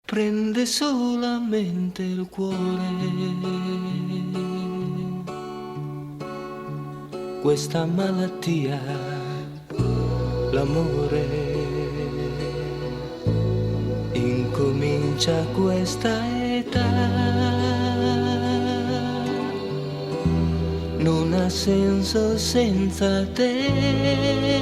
prende solamente il cuore. Questa malattia, l'amore, incomincia a questa età. Non ha senso senza te.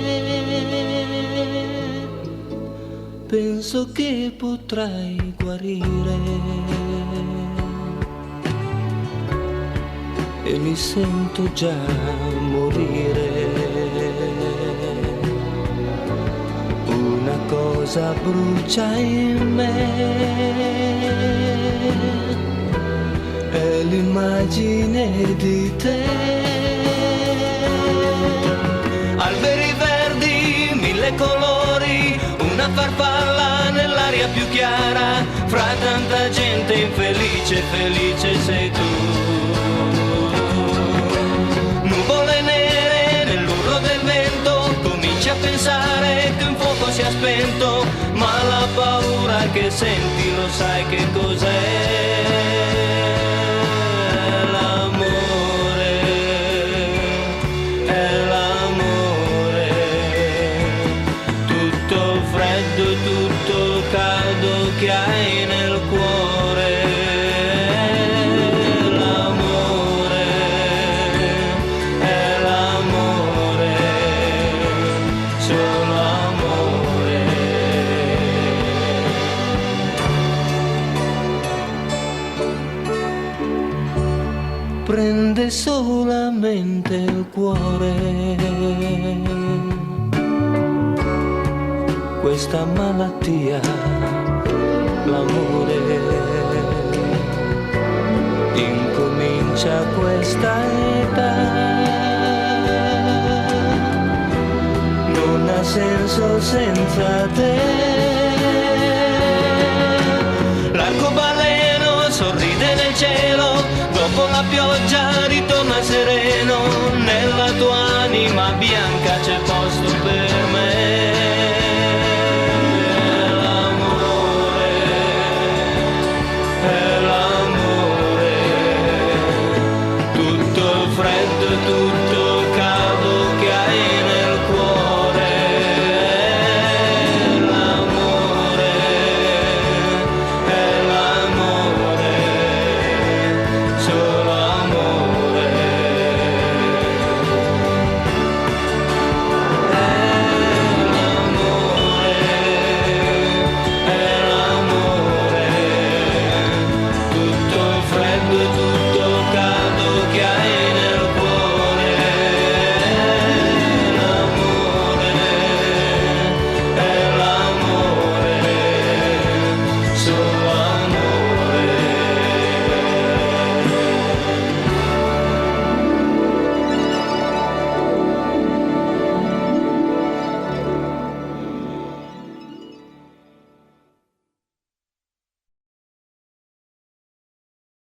Penso che potrai guarire e mi sento già morire. Una cosa brucia in me, è l'immagine di te. Alberi verdi, mille colori, una farfalla nell'aria più chiara, fra tanta gente infelice, felice sei tu. Nuvole nere nell'urlo del vento, cominci a pensare che un fuoco si è spento, ma la paura che senti lo sai che cos'è? Tutto caldo che hai nel cuore, l'amore, è l'amore, solo amore. Prende solamente il cuore. Questa malattia, l'amore, incomincia a questa età. Non ha senso senza te. L'arcobaleno sorride nel cielo, dopo la pioggia ritorna sereno.